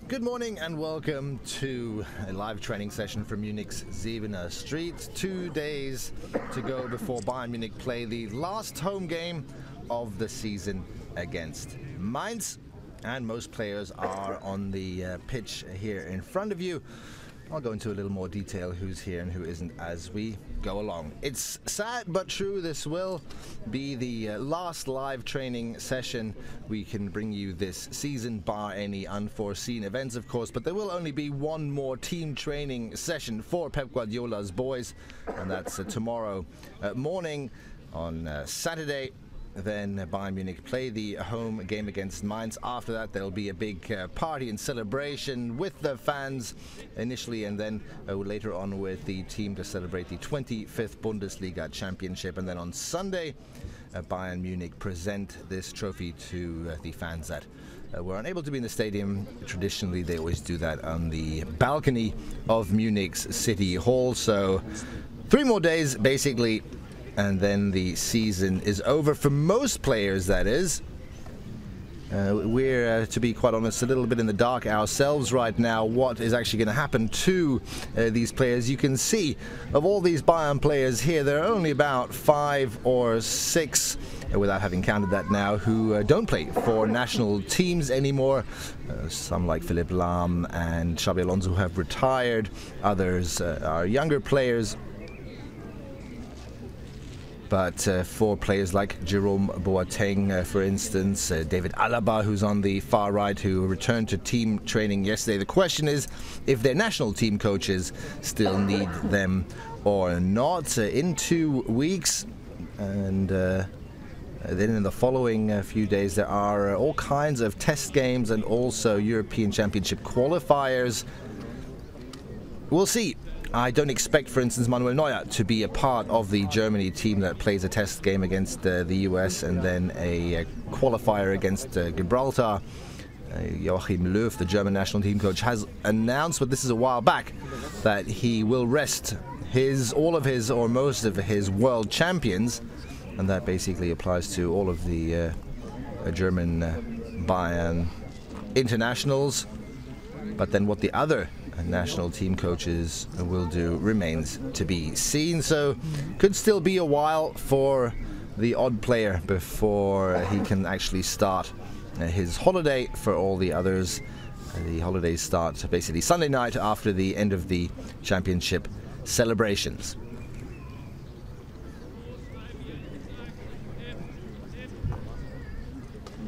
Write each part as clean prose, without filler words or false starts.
Good morning and welcome to a live training session from Munich's Siebener Street. 2 days to go before Bayern Munich play the last home game of the season against Mainz. And most players are on the pitch here in front of you. I'll go into a little more detail who's here and who isn't as we go along. It's sad but true, this will be the last live training session we can bring you this season, bar any unforeseen events of course, but there will only be one more team training session for Pep Guardiola's boys, and that's tomorrow morning on Saturday. Then Bayern Munich play the home game against Mainz. After that, there'll be a big party and celebration with the fans initially, and then later on with the team to celebrate the 25th Bundesliga championship. And then on Sunday, Bayern Munich present this trophy to the fans that were unable to be in the stadium. Traditionally, they always do that on the balcony of Munich's City Hall. So 3 more days, basically, and then the season is over for most players, that is. We're, to be quite honest, a little bit in the dark ourselves right now what is actually going to happen to these players. You can see, of all these Bayern players here, there are only about 5 or 6, without having counted that now, who don't play for national teams anymore. Some like Philipp Lahm and Xabi Alonso have retired. Others are younger players. But for players like Jerome Boateng, for instance, David Alaba, who's on the far right, who returned to team training yesterday, the question is if their national team coaches still need them or not. In 2 weeks, and then in the following few days, there are all kinds of test games and also European Championship qualifiers. We'll see. I don't expect, for instance, Manuel Neuer to be a part of the Germany team that plays a test game against the US and then a qualifier against Gibraltar. Joachim Löw, the German national team coach, has announced, but this is a while back, that he will rest all of his or most of his world champions, and that basically applies to all of the German Bayern internationals. But then what the other national team coaches will do remains to be seen. So could still be a while for the odd player before he can actually start his holiday. For all the others, the holidays start basically Sunday night after the end of the championship celebrations.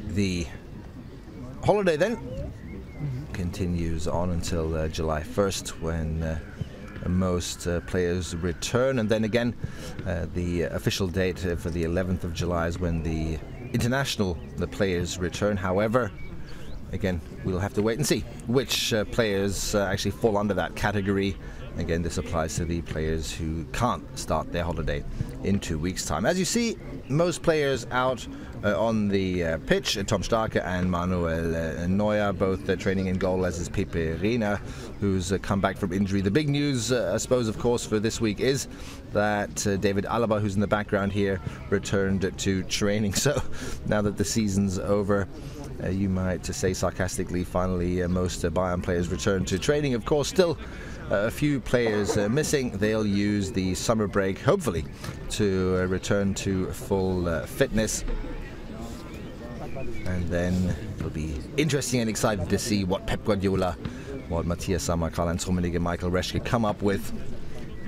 The holiday then continues on until July 1st, when most players return, and then again the official date for the 11th of July is when the players return. However, again, we'll have to wait and see which players actually fall under that category. Again, this applies to the players who can't start their holiday in 2 weeks' time. As you see, most players out on the pitch. Tom Starke and Manuel Neuer both training in goal, as is Pepe Reina, who's come back from injury. The big news, I suppose, of course, for this week is that David Alaba, who's in the background here, returned to training. So now that the season's over, you might say sarcastically, finally most Bayern players return to training. Of course, still a few players missing. They'll use the summer break, hopefully, to return to full fitness. And then it'll be interesting and exciting to see what Pep Guardiola, what Matthias Sammer, Karl-Heinz Rummenigge, Michael Reschke come up with,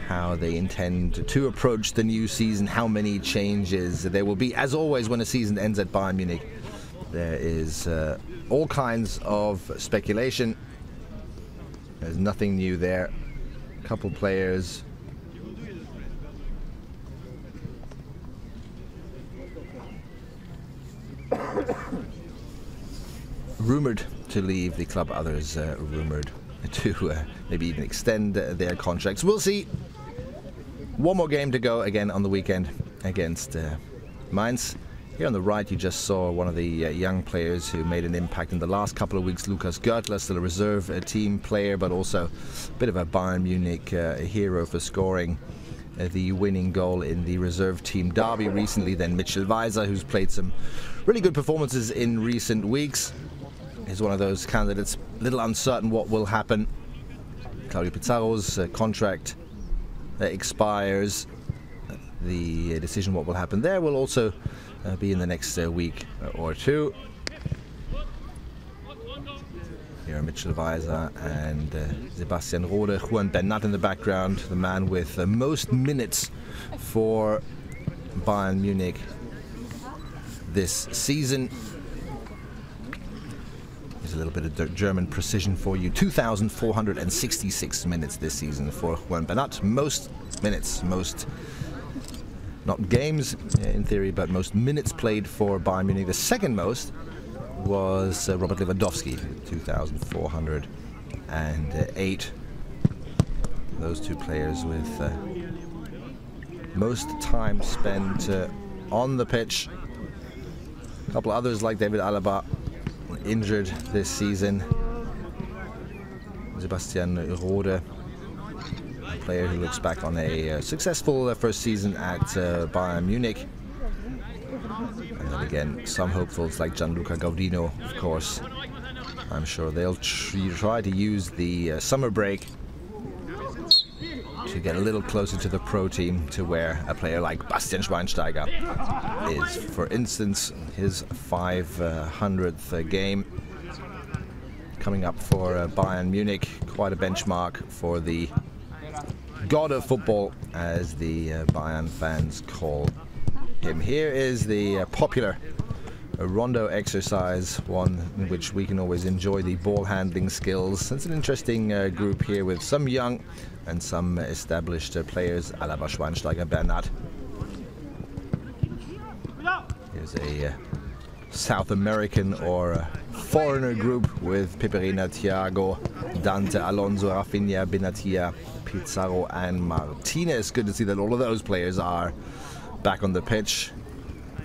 how they intend to approach the new season, how many changes there will be. As always, when a season ends at Bayern Munich, there is all kinds of speculation. There's nothing new there. A couple players rumored to leave the club, others rumored to maybe even extend their contracts. We'll see. One more game to go again on the weekend, against Mainz. Here on the right, you just saw one of the young players who made an impact in the last couple of weeks, Lukas Görtler, still a reserve team player, but also a bit of a Bayern Munich hero for scoring the winning goal in the reserve team derby recently. Then Mitchell Weiser, who's played some really good performances in recent weeks, is one of those candidates. A little uncertain what will happen. Claudio Pizarro's contract expires. The decision what will happen there will also be in the next week or two. Here are Mitchell Weiser and Sebastian Rode. Juan Bernat in the background, the man with most minutes for Bayern Munich this season. There's a little bit of German precision for you. 2,466 minutes this season for Juan Bernat. Most minutes, most, not games in theory, but most minutes played for Bayern Munich. The second most was Robert Lewandowski, 2,408. Those two players with most time spent on the pitch. A couple others like David Alaba injured this season. Sebastian Rode, a player who looks back on a successful first season at Bayern Munich. And then again, some hopefuls like Gianluca Gaudino, of course. I'm sure they'll try to use the summer break to get a little closer to the pro team, to where a player like Bastian Schweinsteiger is. For instance, his 500th game coming up for Bayern Munich. Quite a benchmark for the god of football, as the Bayern fans call him. Here is the popular rondo exercise, one in which we can always enjoy the ball handling skills. It's an interesting group here with some young and some established players. Alaba, Schweinsteiger, Bernat. Here's a South American or a foreigner group with Peperina, Thiago, Dante, Alonso, Rafinha, Benatia, Pizarro and Martinez. Good to see that all of those players are back on the pitch.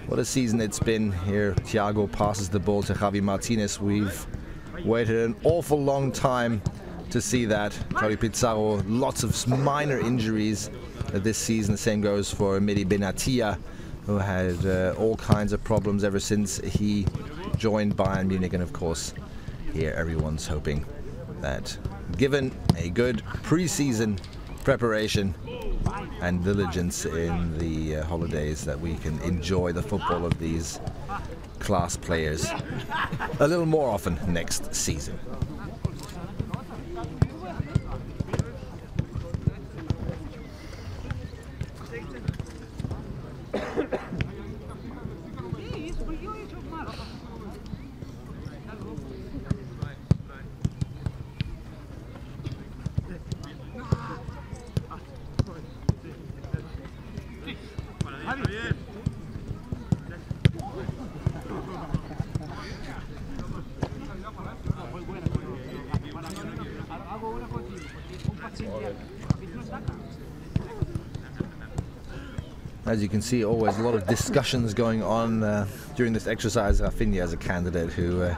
What a season it's been. Here Thiago passes the ball to Javi Martinez. We've waited an awful long time to see that. Claudio Pizarro, lots of minor injuries this season. The same goes for Mehdi Benatia, who had all kinds of problems ever since he joined Bayern Munich. And of course, here everyone's hoping that, given a good pre-season preparation and diligence in the holidays, that we can enjoy the football of these class players a little more often next season. As you can see, always a lot of discussions going on during this exercise. Rafinha is a candidate who,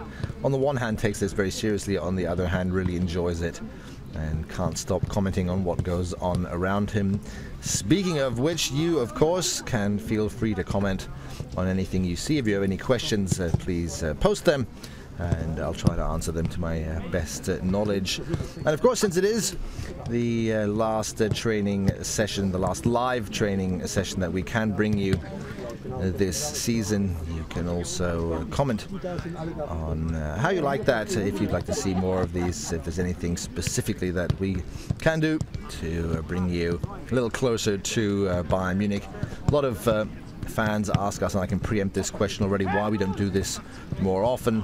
on the one hand, takes this very seriously, on the other hand, really enjoys it and can't stop commenting on what goes on around him. Speaking of which, you, of course, can feel free to comment on anything you see. If you have any questions, please post them, and I'll try to answer them to my best knowledge. And of course, since it is the last training session, the last live training session that we can bring you this season, you can also comment on how you like that, if you'd like to see more of these, if there's anything specifically that we can do to bring you a little closer to Bayern Munich. A lot of fans ask us, and I can preempt this question already, why we don't do this more often.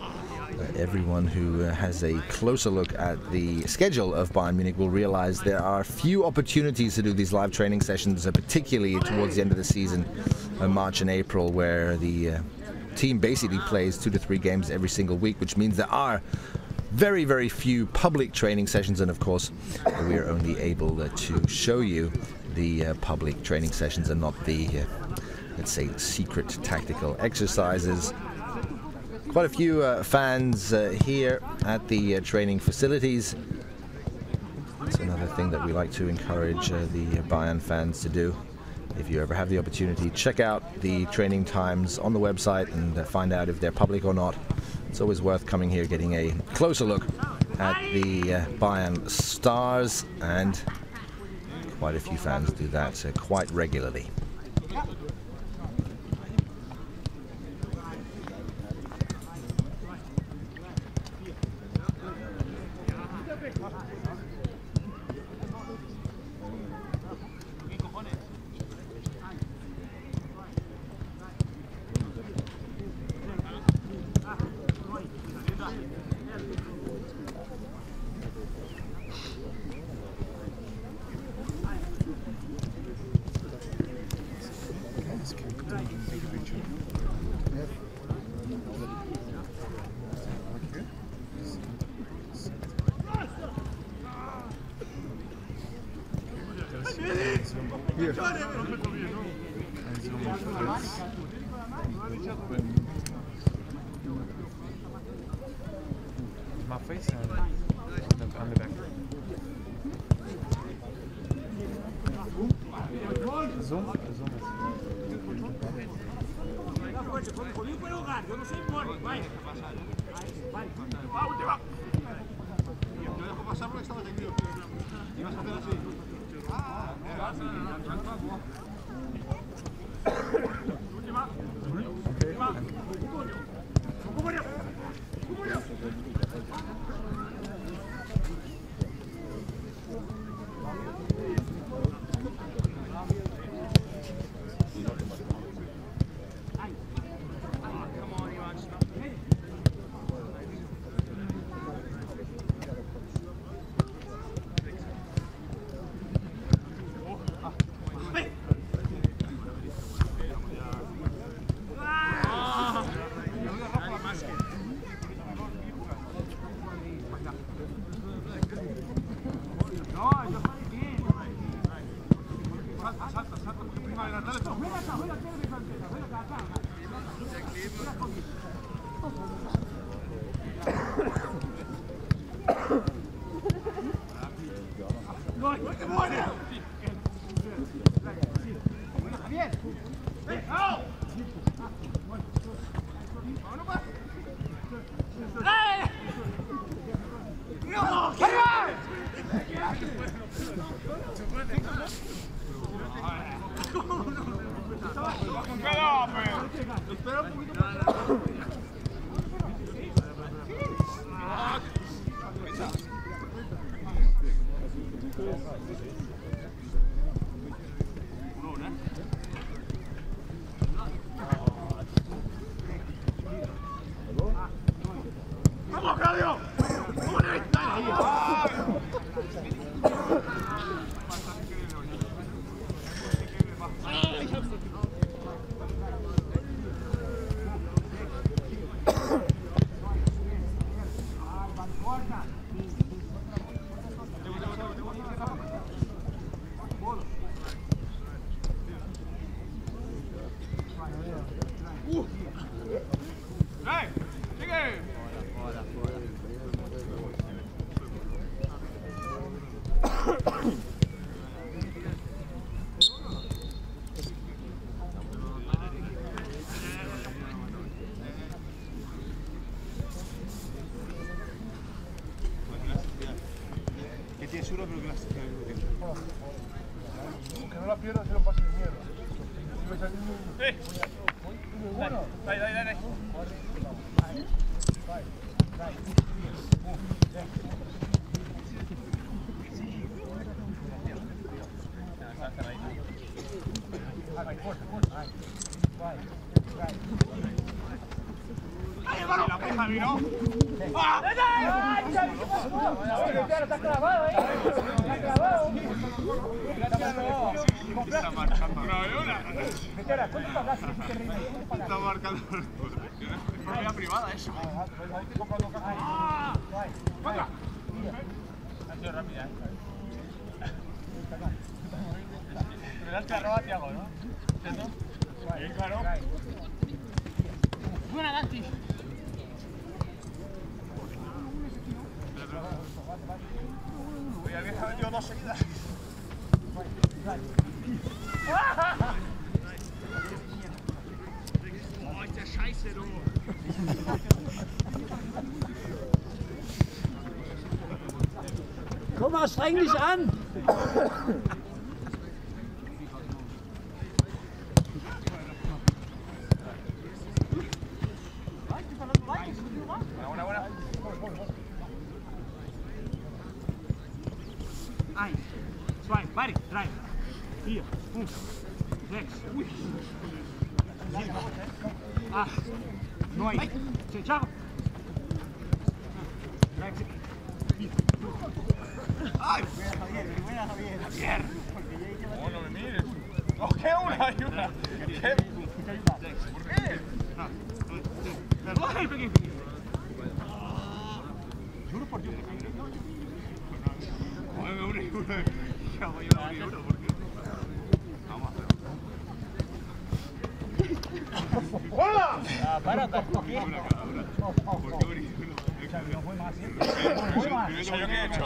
Everyone who has a closer look at the schedule of Bayern Munich will realize there are few opportunities to do these live training sessions, particularly towards the end of the season, March and April, where the team basically plays 2 to 3 games every single week, which means there are very, very few public training sessions. And of course, we are only able to show you the public training sessions and not the let's say, secret tactical exercises. Quite a few fans here at the training facilities. It's another thing that we like to encourage the Bayern fans to do. If you ever have the opportunity, check out the training times on the website and find out if they're public or not. It's always worth coming here, getting a closer look at the Bayern stars, and quite a few fans do that quite regularly. My face on the back. Zoom. Que no la pierdas, hacer un pase de mierda. Dale. La puja vino. Está clavado, Está clavado. Está marcando. Está marcando. Es propiedad privada eso. ¡Contra! Ha sido rápida, Verás que arroba Tiago, ¿no? ¿Cierto? Komm mal, streng dich an! Eins, zwei, beide, 3, 4, 5, 6, 7, 8, 9, 10, ciao! 13, 14. Javier. No, no me mires. No, que una, hay una. ¿Qué? ¿Por qué? Juro por Dios. ¡Hola! Para, ¿por qué? Eso yo que he hecho.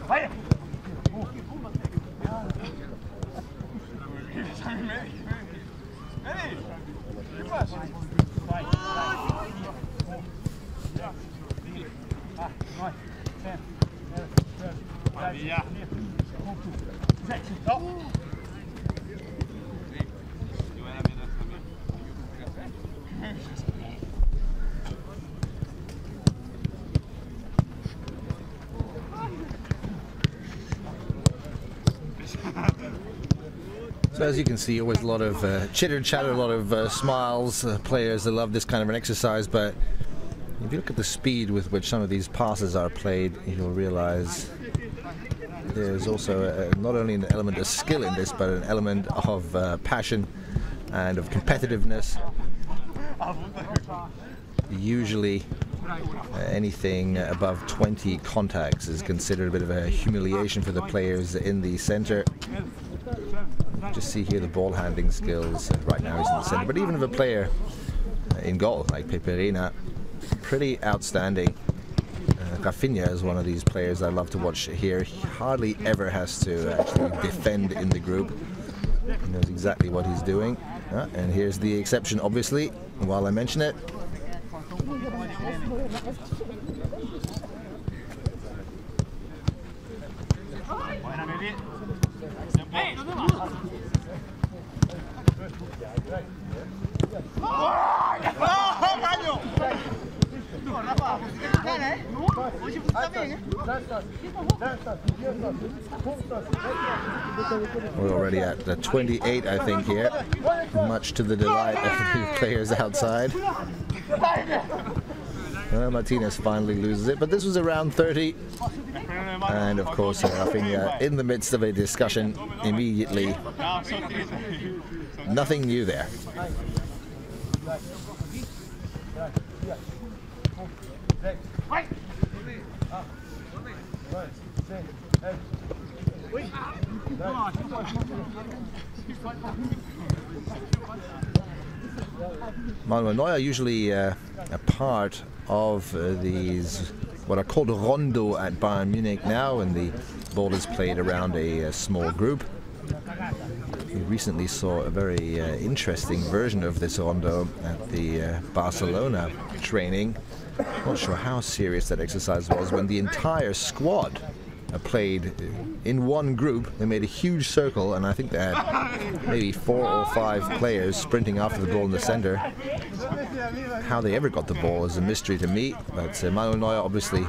Vaya. ¿Qué pasa? Maravilla. No. So as you can see, always a lot of chitter chatter, a lot of smiles, players that love this kind of an exercise, but if you look at the speed with which some of these passes are played, you'll realize there's also not only an element of skill in this, but an element of passion and of competitiveness. Usually anything above 20 contacts is considered a bit of a humiliation for the players in the center. Just see here the ball handling skills. Right now he's in the center, but even if a player in goal like Peperina, pretty outstanding. Rafinha is one of these players I love to watch here. He hardly ever has to actually defend in the group. He knows exactly what he's doing. And here's the exception, obviously, while I mention it. We're already at the 28, I think, here, much to the delight of the players outside. Martinez finally loses it, but this was around 30. And of course, Rafinha in the midst of a discussion immediately. Nothing new there. Manuel Neuer usually a part of these what are called rondo at Bayern Munich now, and the ball is played around a small group. We recently saw a very interesting version of this rondo at the Barcelona training. Not sure how serious that exercise was, when the entire squad played in one group. They made a huge circle, and I think they had maybe 4 or 5 players sprinting after the ball in the center. How they ever got the ball is a mystery to me, but Manuel Neuer obviously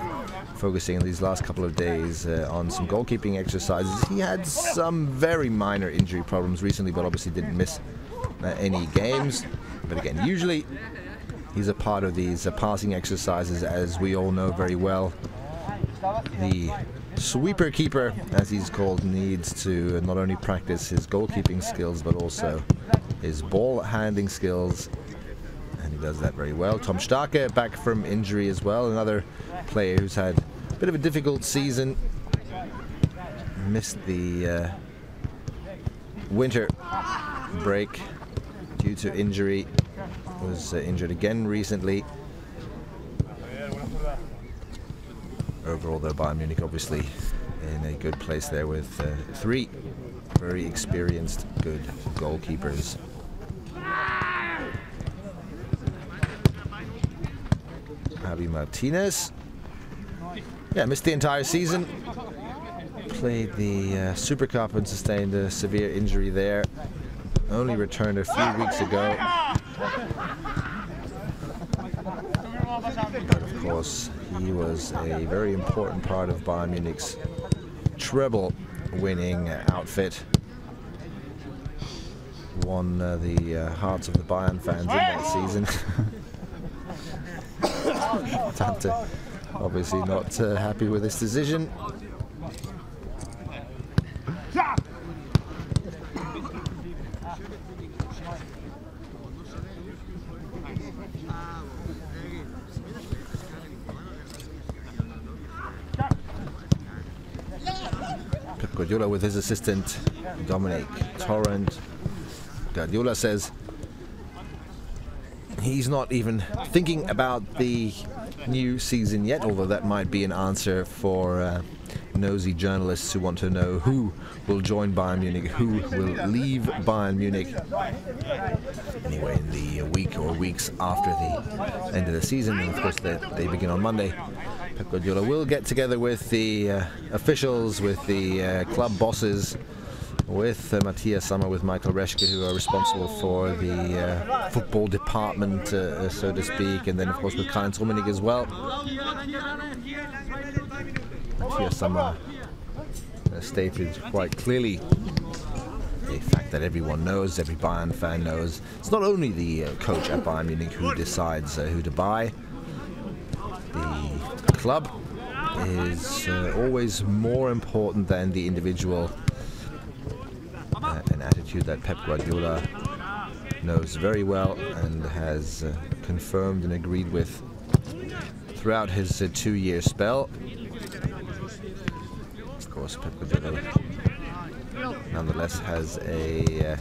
focusing in these last couple of days on some goalkeeping exercises. He had some very minor injury problems recently, but obviously didn't miss any games. But again, usually he's a part of these passing exercises, as we all know very well. The sweeper keeper, as he's called, needs to not only practice his goalkeeping skills, but also his ball handling skills, and he does that very well. Tom Starke back from injury as well, another player who's had a bit of a difficult season. Missed the winter break due to injury. Was injured again recently. Overall, though, Bayern Munich obviously in a good place there with 3 very experienced, good goalkeepers. Javi Martinez, yeah, missed the entire season. Played the Super Cup and sustained a severe injury there. Only returned a few weeks ago. But of course, he was a very important part of Bayern Munich's treble-winning outfit. Won the hearts of the Bayern fans in that season. Tante obviously not happy with this decision. Pep Guardiola with his assistant Dominic Torrent. Guardiola says he's not even thinking about the new season yet, although that might be an answer for nosy journalists who want to know who will join Bayern Munich, who will leave Bayern Munich. Anyway, in the week or weeks after the end of the season, and of course they begin on Monday, Pep Guardiola will get together with the officials, with the club bosses, with Matthias Sammer, with Michael Reschke, who are responsible for the football department, so to speak, and then of course with Karl-Heinz Rummenigge as well. Matthias Sammer stated quite clearly the fact that everyone knows, every Bayern fan knows, it's not only the coach at Bayern Munich who decides who to buy. The club is always more important than the individual. An attitude that Pep Guardiola knows very well and has confirmed and agreed with throughout his 2-year spell. Of course, Pep Guardiola nonetheless has a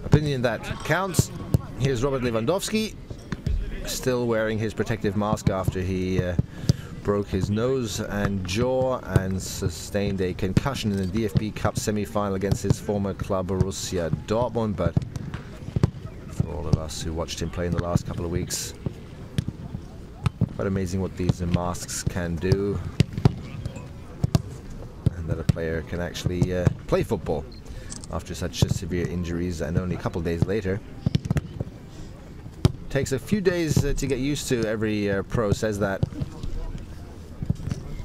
opinion that counts. Here's Robert Lewandowski, still wearing his protective mask after he broke his nose and jaw and sustained a concussion in the DFB Cup semi-final against his former club Borussia Dortmund. But for all of us who watched him play in the last couple of weeks, quite amazing what these masks can do, and that a player can actually play football after such severe injuries, and only a couple of days later. Takes a few days to get used to. Every pro says that.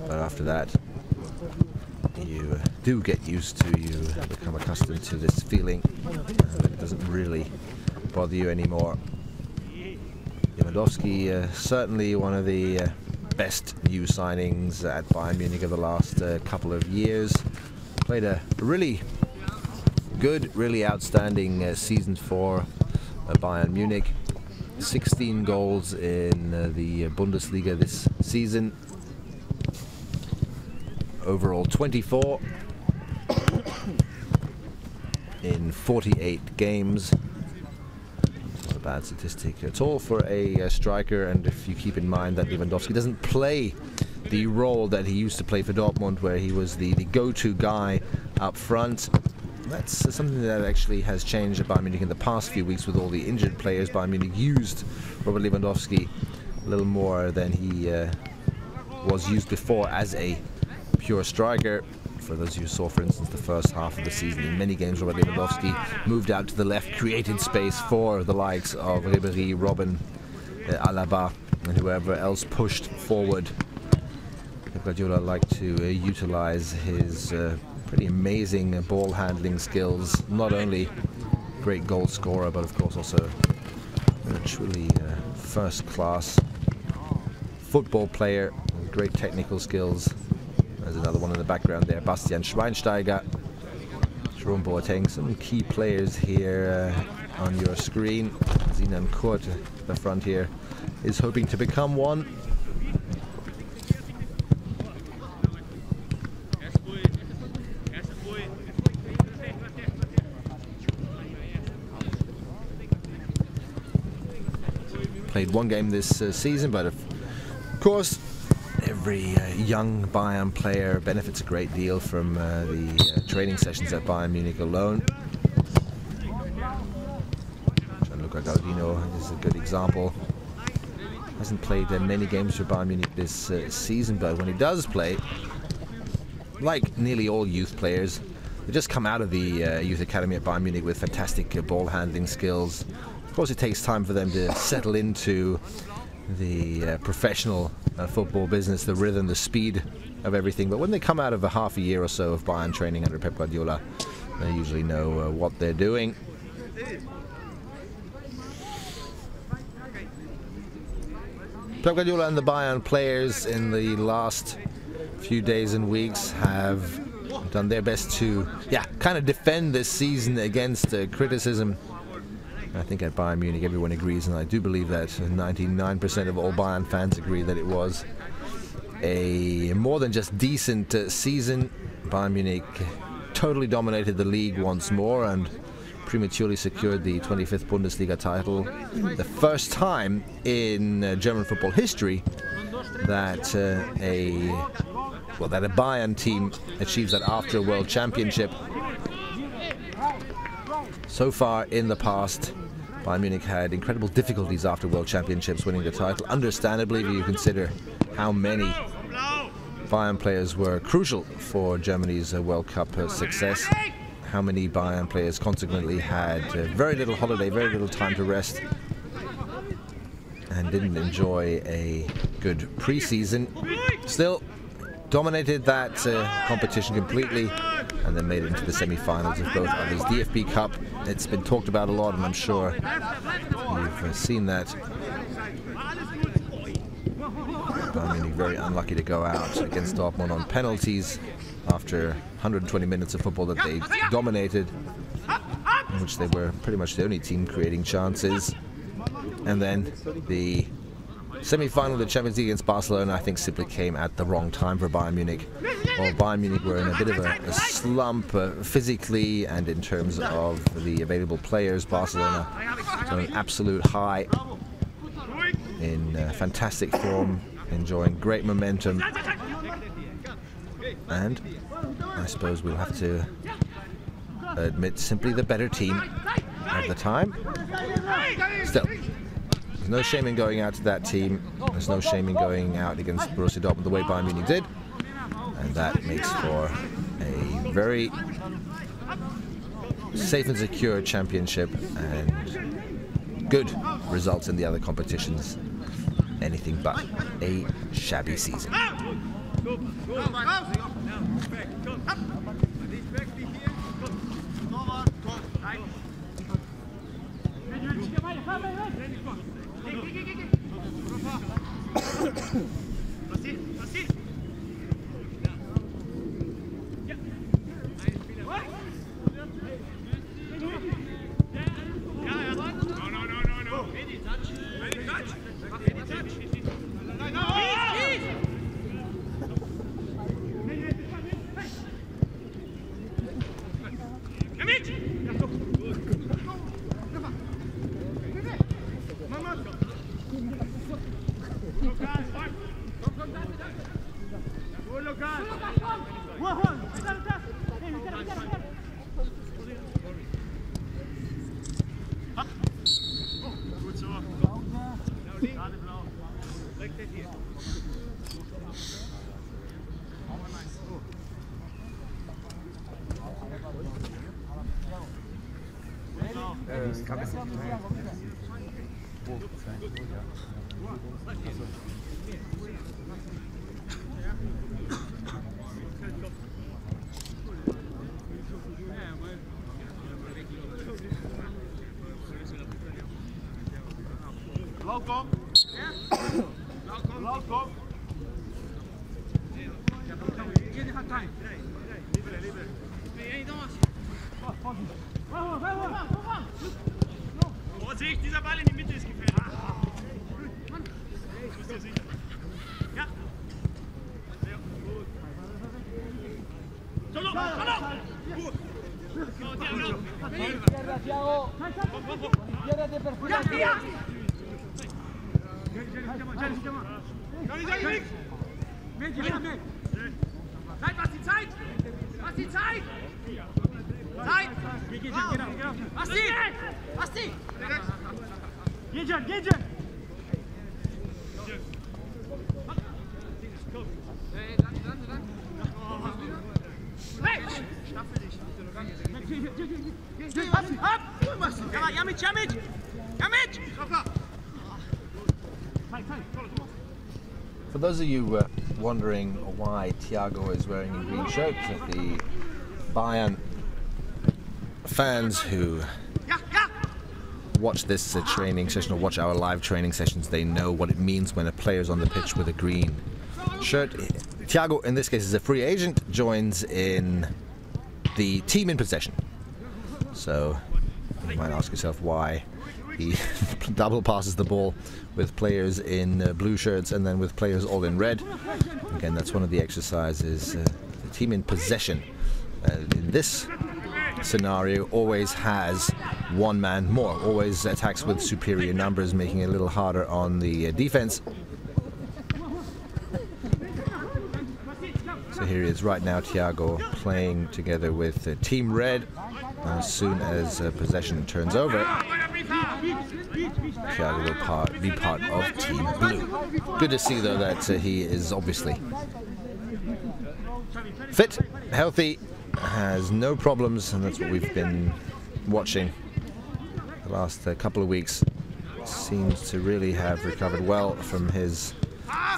But after that, you do get used to, you become accustomed to this feeling, and it doesn't really bother you anymore. Lewandowski, certainly one of the best new signings at Bayern Munich of the last couple of years. Played a really good, really outstanding season for Bayern Munich. 16 goals in the Bundesliga this season. Overall 24 in 48 games. Not a bad statistic at all for a striker, and if you keep in mind that Lewandowski doesn't play the role that he used to play for Dortmund, where he was the go-to guy up front. That's something that actually has changed at Bayern Munich in the past few weeks with all the injured players. Bayern Munich used Robert Lewandowski a little more than he was used before as a pure striker. For those who saw, for instance, the first half of the season, in many games Robert Lewandowski moved out to the left, created space for the likes of Ribéry, Robben, Alaba, and whoever else pushed forward. Guardiola liked to utilize his pretty amazing ball handling skills. Not only great goal scorer, but of course also a truly first-class football player with great technical skills. There's another one in the background there, Bastian Schweinsteiger, Jerome Boateng. Some key players here on your screen. Sinan Kurt, the front here, is hoping to become one. played one game this season, but of course every young Bayern player benefits a great deal from the training sessions at Bayern Munich alone. Gianluca Galdino is a good example. Hasn't played many games for Bayern Munich this season, but when he does play, like nearly all youth players, they just come out of the youth academy at Bayern Munich with fantastic ball handling skills. Of course, it takes time for them to settle into the professional football business, the rhythm, the speed of everything. But when they come out of a half a year or so of Bayern training under Pep Guardiola, they usually know what they're doing. Pep Guardiola and the Bayern players in the last few days and weeks have done their best to, kind of defend this season against criticism. I think at Bayern Munich everyone agrees, and I do believe that 99% of all Bayern fans agree that it was a more than just decent season. Bayern Munich totally dominated the league once more and prematurely secured the 25th Bundesliga title. The first time in German football history that a Bayern team achieves that after a World Championship. So far in the past, Bayern Munich had incredible difficulties after World Championships winning the title. Understandably, if you consider how many Bayern players were crucial for Germany's World Cup success. How many Bayern players consequently had very little holiday, very little time to rest, and didn't enjoy a good pre-season. Still dominated that competition completely, and then made it into the semi-finals of both others. DFB Cup, it's been talked about a lot, and I'm sure you've seen that. Bayern Munich very unlucky to go out against Dortmund on penalties after 120 minutes of football that they dominated, in which they were pretty much the only team creating chances. And then the semi-final of the Champions League against Barcelona, I think, simply came at the wrong time for Bayern Munich. While Bayern Munich were in a bit of a slump physically and in terms of the available players, Barcelona on an absolute high, in fantastic form, enjoying great momentum. And I suppose we'll have to admit simply the better team at the time. Still, there's no shame in going out to that team. There's no shame in going out against Borussia Dortmund the way Bayern Munich did. And that makes for a very safe and secure championship and good results in the other competitions. Anything but a shabby season. Kom. Kom. Vorsicht, dieser Ball in die Mitte ist gefährlich. Bist du sicher? Ja. Sehr gut. Solo. Gut. For those of you wondering why Thiago is wearing a green shirt, the Bayern fans who watch this training session or watch our live training sessions, they know what it means when a player's on the pitch with a green shirt. Thiago, in this case, is a free agent, joins in the team in possession. So you might ask yourself why he double passes the ball with players in blue shirts and then with players all in red. Again, that's one of the exercises. The team in possession in this scenario always has one man more, always attacks with superior numbers, making it a little harder on the defense. So here he is right now, Thiago playing together with Team Red. As soon as possession turns over, Thiago will be part of Team Blue. Good to see, though, that he is obviously fit, healthy, has no problems, and that's what we've been watching the last couple of weeks. Seems to really have recovered well from his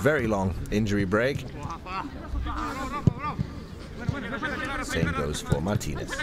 very long injury break. Same goes for Martinez.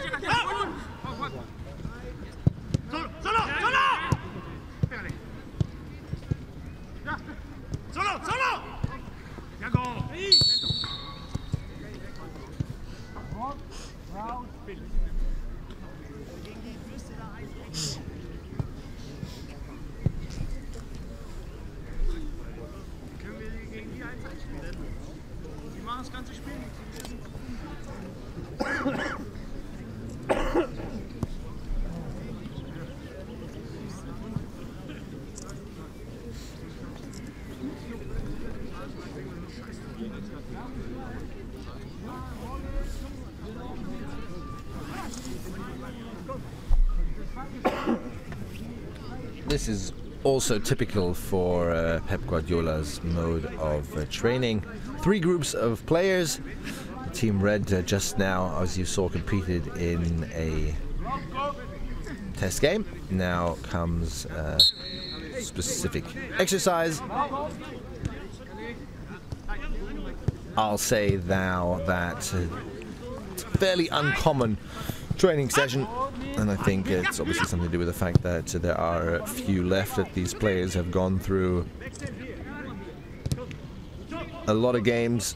This is also typical for Pep Guardiola's mode of training. 3 groups of players. Team Red just now, as you saw, competed in a test game. Now comes a specific exercise. I'll say now that it's a fairly uncommon training session, and I think it's obviously something to do with the fact that there are a few left, that these players have gone through a lot of games.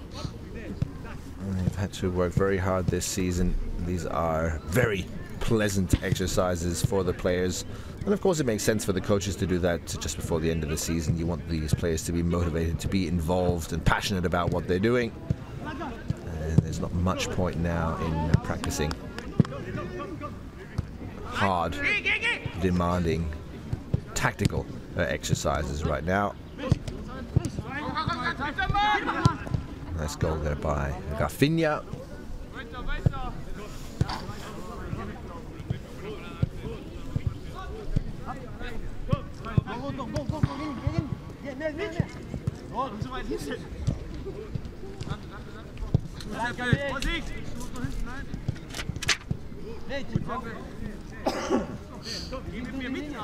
They've had to work very hard this season. These are very pleasant exercises for the players, and of course it makes sense for the coaches to do that just before the end of the season. You want these players to be motivated, to be involved and passionate about what they're doing, and there's not much point now in practicing hard, demanding, tactical exercises right now. Nice goal there by Rafinha. Gib mir mit,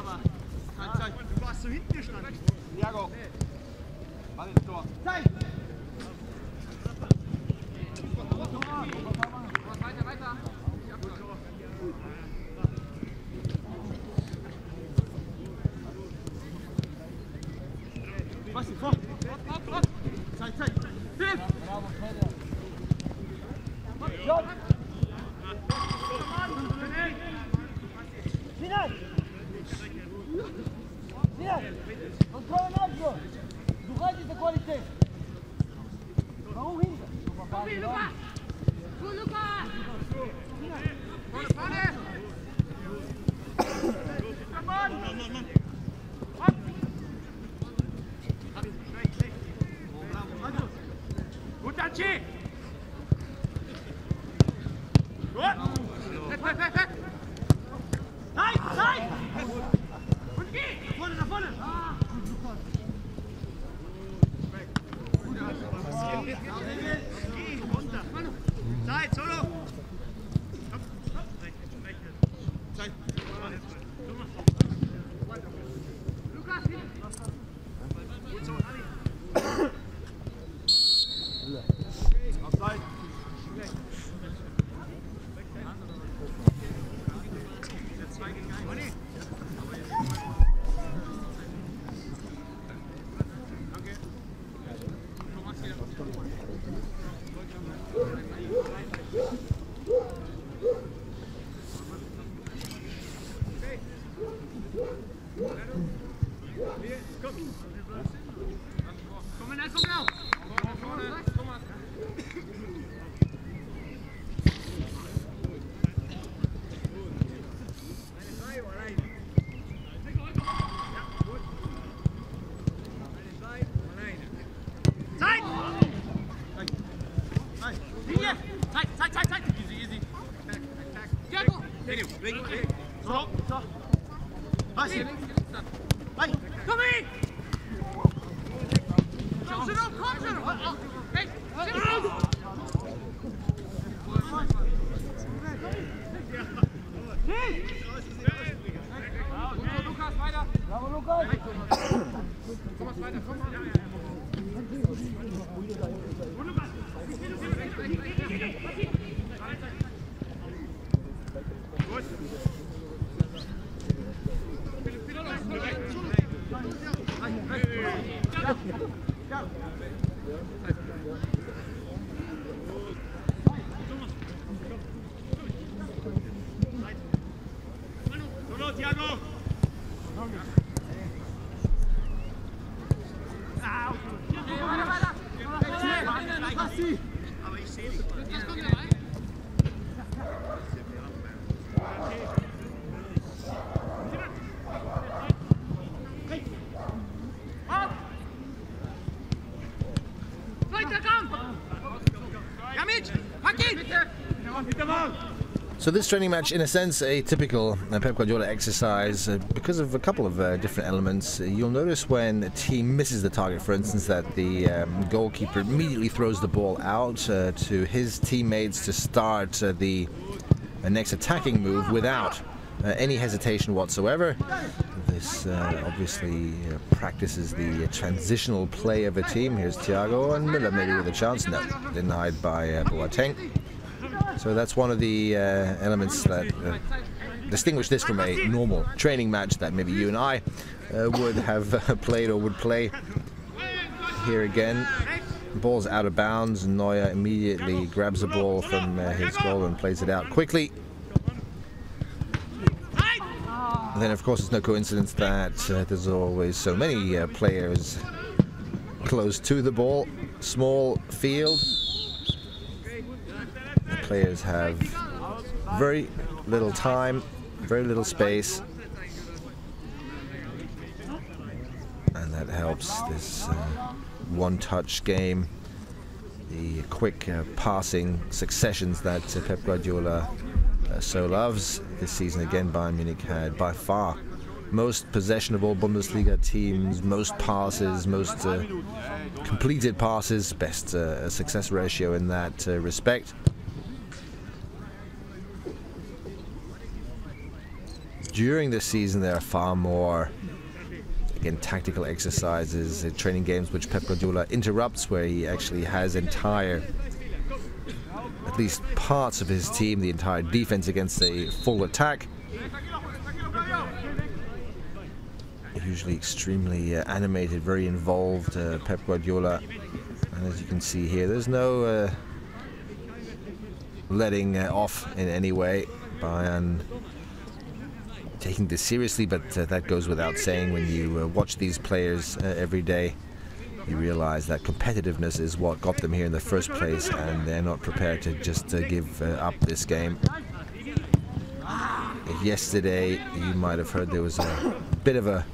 aber du warst so hinten gestanden. Thiago. Ball ins Tor. Weiter, weiter. Was ist vor? Zeit. Hilf! Zeit! Zeit! Und geh! Nach vorne, nach vorne! Geh, runter! Zeit, Solo! Zeit! Lukas, hin! Gut so, Ali! Offside! So this training match, in a sense, a typical Pep Guardiola exercise because of a couple of different elements. You'll notice when a team misses the target, for instance, that the goalkeeper immediately throws the ball out to his teammates to start the next attacking move without any hesitation whatsoever. This obviously practices the transitional play of a team. Here's Thiago and Miller maybe with a chance. No, denied by Boateng. So that's one of the elements that distinguish this from a normal training match that maybe you and I would have played or would play. Here again, ball's out of bounds. Neuer immediately grabs the ball from his goal and plays it out quickly. And then, of course, it's no coincidence that there's always so many players close to the ball. Small field. The players have very little time, very little space, and that helps this one-touch game, the quick passing successions that Pep Guardiola so loves. This season again, Bayern Munich had by far most possession of all Bundesliga teams, most passes, most completed passes, best success ratio in that respect. During this season, there are far more, again, tactical exercises, training games which Pep Guardiola interrupts, where he actually has entire, at least parts of his team, the entire defense against a full attack. Usually extremely animated, very involved, Pep Guardiola. And as you can see here, there's no letting off in any way. Bayern taking this seriously, but that goes without saying. When you watch these players every day, you realize that competitiveness is what got them here in the first place, and they're not prepared to just give up this game. Yesterday, you might have heard there was a bit of a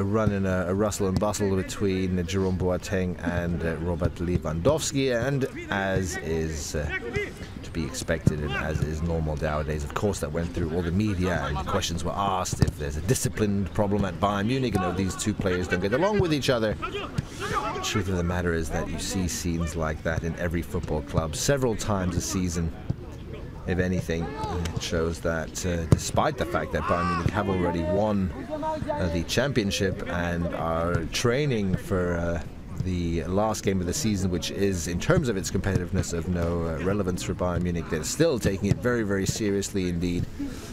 run and a rustle and bustle between Jerome Boateng and Robert Lewandowski, and as is to be expected and as is normal nowadays. Of course, that went through all the media and questions were asked if there's a discipline problem at Bayern Munich and if these two players don't get along with each other. The truth of the matter is that you see scenes like that in every football club several times a season. If anything, it shows that despite the fact that Bayern Munich have already won the championship and are training for the last game of the season, which is, in terms of its competitiveness, of no relevance for Bayern Munich, they're still taking it very, very seriously indeed.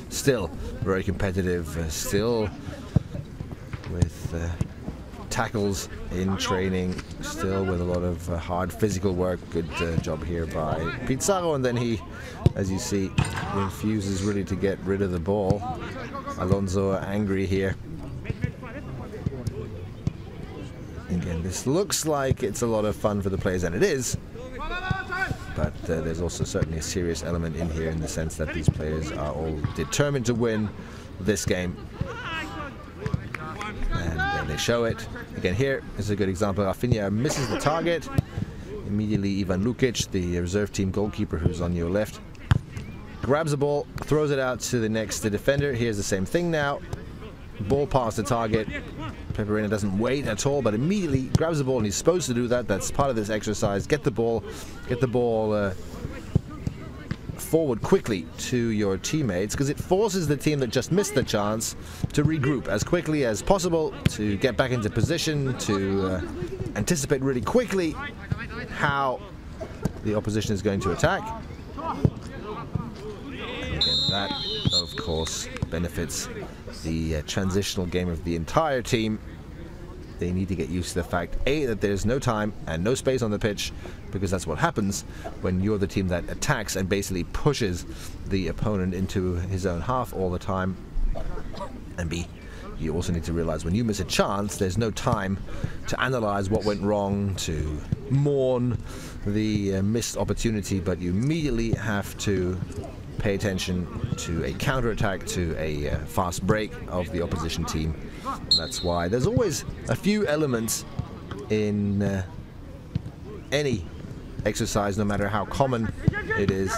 Still very competitive, still with tackles in training, still with a lot of hard physical work. Good job here by Pizarro, and then he, as you see, refuses really to get rid of the ball. Alonso angry here. Again, this looks like it's a lot of fun for the players, and it is, but there's also certainly a serious element in here in the sense that these players are all determined to win this game, and they show it. Again, here is a good example. Rafinha misses the target. Immediately Ivan Lukic, the reserve team goalkeeper who's on your left, grabs the ball, throws it out to the next defender. Here's the same thing now. Ball past the target. Peperina doesn't wait at all, but immediately grabs the ball, and he's supposed to do that. That's part of this exercise. Get the ball forward quickly to your teammates, because it forces the team that just missed the chance to regroup as quickly as possible, to get back into position, to anticipate really quickly how the opposition is going to attack. And again, that, of course, benefits the transitional game of the entire team. They need to get used to the fact, A, that there's no time and no space on the pitch, because that's what happens when you're the team that attacks and basically pushes the opponent into his own half all the time. And B, you also need to realize when you miss a chance, there's no time to analyze what went wrong, to mourn the missed opportunity, but you immediately have to pay attention to a counter-attack, to a fast break of the opposition team. That's why there's always a few elements in any exercise, no matter how common it is,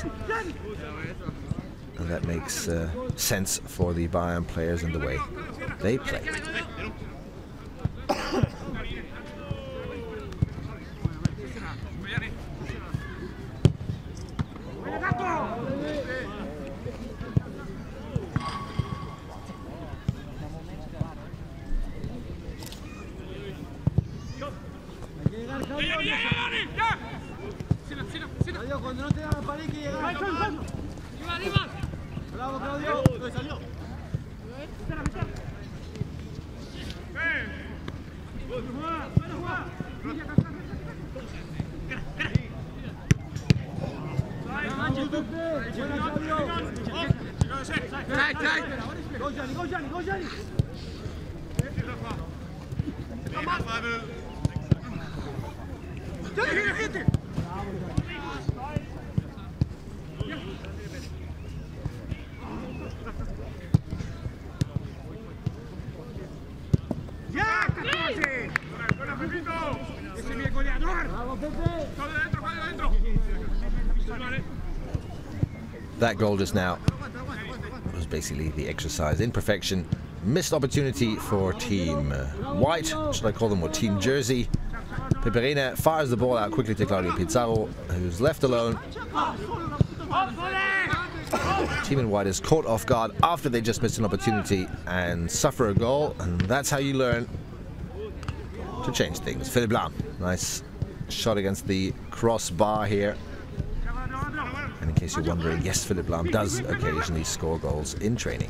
and that makes sense for the Bayern players and the way they play. Cuando no te dan la pared que llegar. Bravo, Claudio. ¿Dónde salió? Go, Gianni. That goal just now was basically the exercise in perfection. Missed opportunity for Team White, should I call them, or Team Jersey. Peperina fires the ball out quickly to Claudio Pizarro, who's left alone. Team in White is caught off guard after they just missed an opportunity and suffer a goal, and that's how you learn to change things. Philipp Lahm, nice shot against the crossbar here. And in case you're wondering, yes, Philipp Lahm does occasionally score goals in training.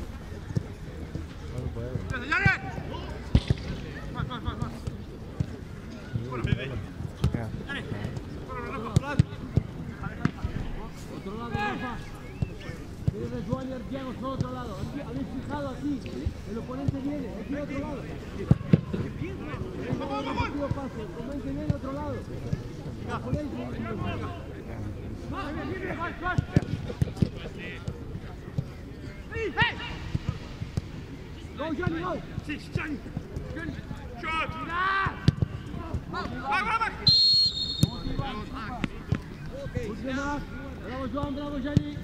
Go, Gianni, go! Gianni! Shot! Vai! Bravo Joan, bravo Gianni.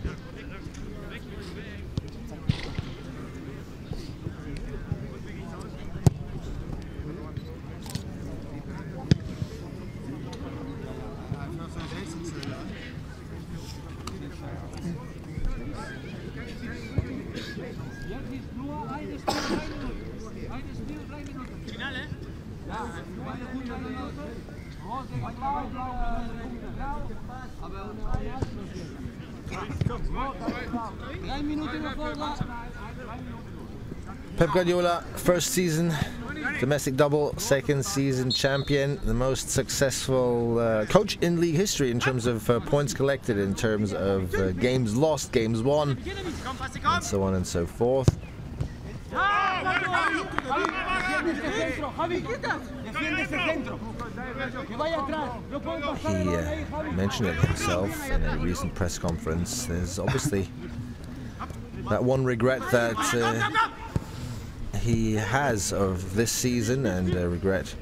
Pep Guardiola, first season domestic double, second season champion, the most successful coach in league history in terms of points collected, in terms of games lost, games won, and so on and so forth. He mentioned it himself in a recent press conference. There's obviously that one regret that he has of this season, and a regret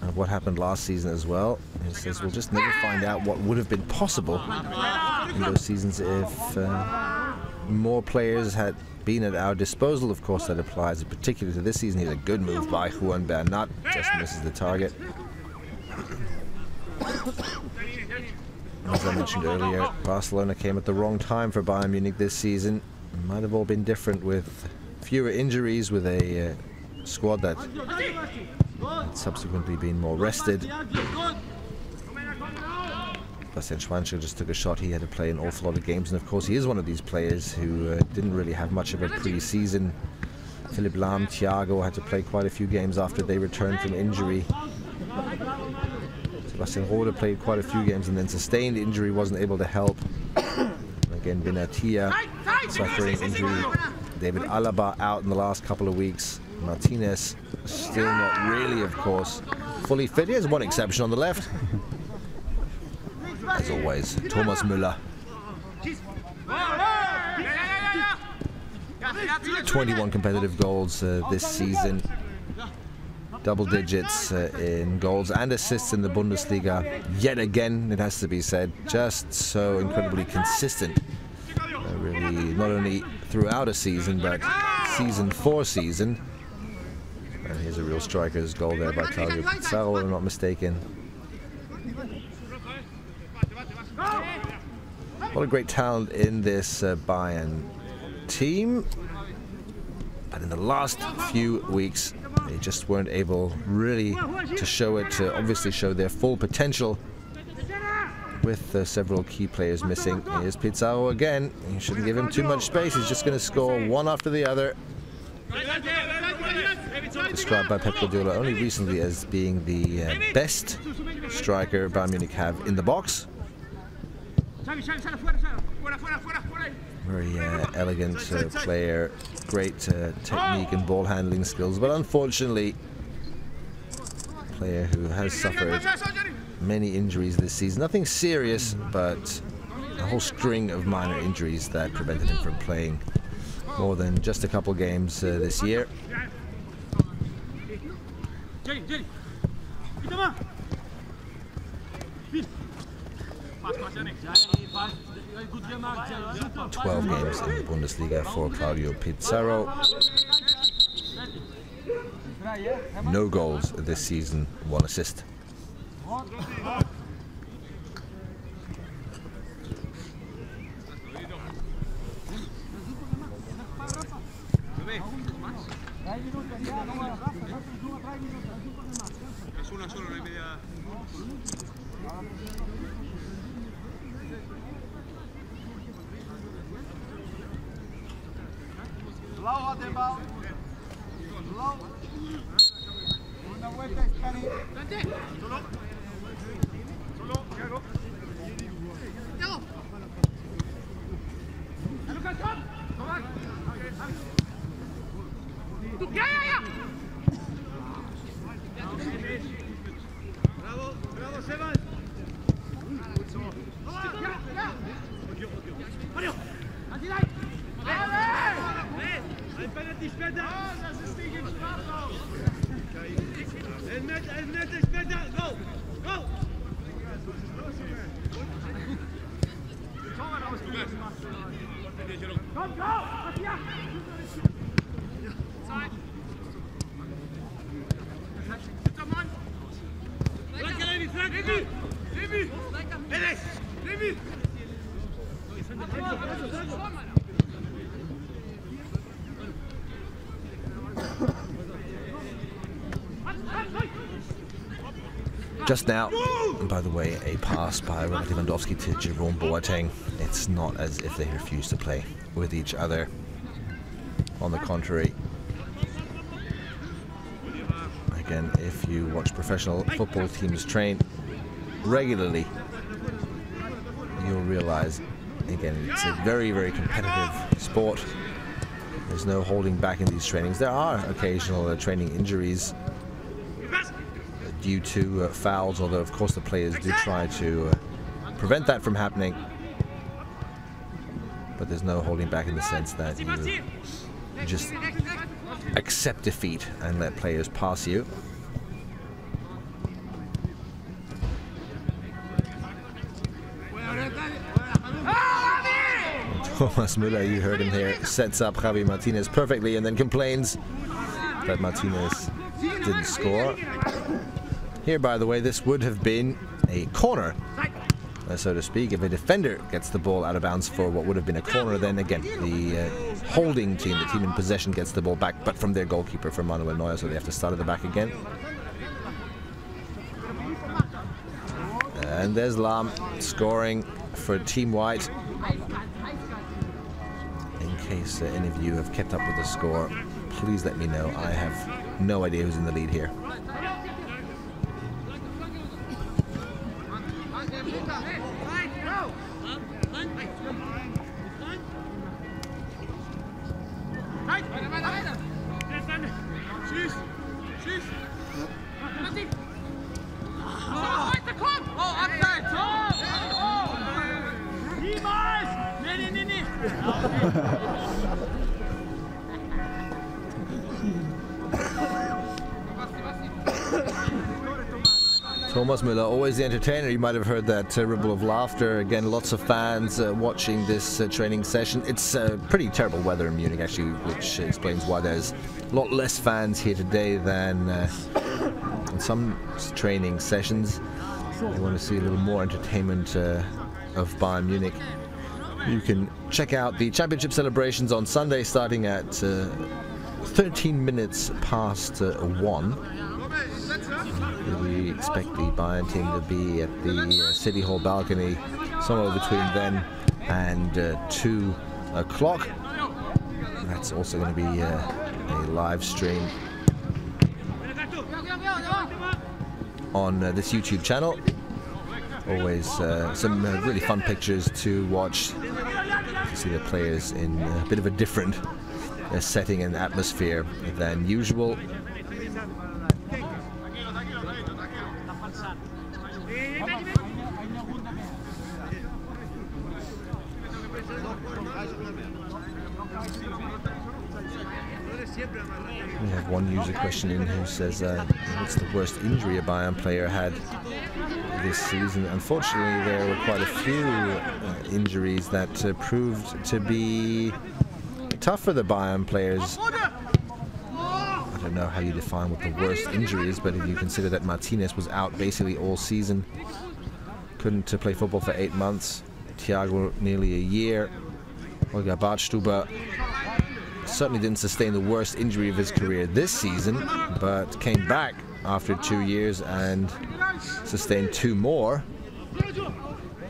of what happened last season as well. He says we'll just never find out what would have been possible in those seasons if more players had been at our disposal. Of course, that applies particularly to this season. He's a good move by Juan Bernat, just misses the target. As I mentioned earlier, Barcelona came at the wrong time for Bayern Munich this season. It might have all been different with fewer injuries, with a squad that had subsequently been more rested. Bastian Schweinsteiger just took a shot. He had to play an awful lot of games, and of course he is one of these players who didn't really have much of a pre-season. Philipp Lahm, Thiago had to play quite a few games after they returned from injury. Sebastian Rode played quite a few games and then sustained injury, wasn't able to help. Again, Benatia suffering injury. David Alaba out in the last couple of weeks. Martinez still not really, of course, fully fit. He has one exception on the left. As always, Thomas Müller. 21 competitive goals this season. Double digits in goals and assists in the Bundesliga. Yet again, it has to be said, just so incredibly consistent. Really, not only throughout a season, but season for season. And here's a real striker's goal there by Claudio Pizarro, if I'm not mistaken. What a great talent in this Bayern team. But in the last few weeks, they just weren't able really to show it, to obviously show their full potential, with several key players missing. Here's Pizarro again. You shouldn't give him too much space. He's just going to score one after the other. Described by Pep Guardiola only recently as being the best striker Bayern Munich have in the box. Very elegant player, great technique and ball handling skills, but unfortunately, a player who has suffered many injuries this season. Nothing serious, but a whole string of minor injuries that prevented him from playing more than just a couple games this year. "12 games in the Bundesliga for Claudio Pizarro. No goals this season, 1 assist. Blau hat den Ball. Blau. Una vuelta es Cani. Solo. Solo. Thiago. Thiago. Lucas, komm. Komm. Ja, ja, ja. Bravo, bravo, Sebas. Gut so. Ja, ja. Mario. Anti-Leid. Ein Penalty später! Oh, das ist nicht im Strafraum! Elfmeter später! Go! Go! Just now, by the way, a pass by Robert Lewandowski to Jerome Boateng. It's not as if they refuse to play with each other. On the contrary, again, if you watch professional football teams train regularly, you'll realize, again, it's a very, very competitive sport. There's no holding back in these trainings. There are occasional training injuries due to fouls, although of course the players do try to prevent that from happening. But there's no holding back in the sense that you just accept defeat and let players pass you. Thomas Müller, you heard him here, sets up Javi Martinez perfectly and then complains that Martinez didn't score. Here, by the way, this would have been a corner, so to speak. If a defender gets the ball out of bounds for what would have been a corner, then again, the holding team, the team in possession, gets the ball back, but from their goalkeeper, from Manuel Neuer, so they have to start at the back again. And there's Lahm scoring for Team White. In case any of you have kept up with the score, please let me know. I have no idea who's in the lead here. Thomas Müller, always the entertainer. You might have heard that ripple of laughter. Again, lots of fans watching this training session. It's pretty terrible weather in Munich, actually, which explains why there's a lot less fans here today than in some training sessions. If you want to see a little more entertainment of Bayern Munich, you can check out the championship celebrations on Sunday, starting at 13 minutes past 1. We expect the Bayern team to be at the City Hall balcony somewhere between then and 2 o'clock. That's also going to be a live stream on this YouTube channel. Always some really fun pictures to watch. You see the players in a bit of a different setting and atmosphere than usual. We have one user question in who says, what's the worst injury a Bayern player had this season? Unfortunately, there were quite a few injuries that proved to be tough for the Bayern players. I don't know how you define what the worst injury is, but if you consider that Martinez was out basically all season, couldn't play football for 8 months, Thiago nearly a year, Holger Badstuber certainly didn't sustain the worst injury of his career this season, but came back after 2 years and sustained 2 more.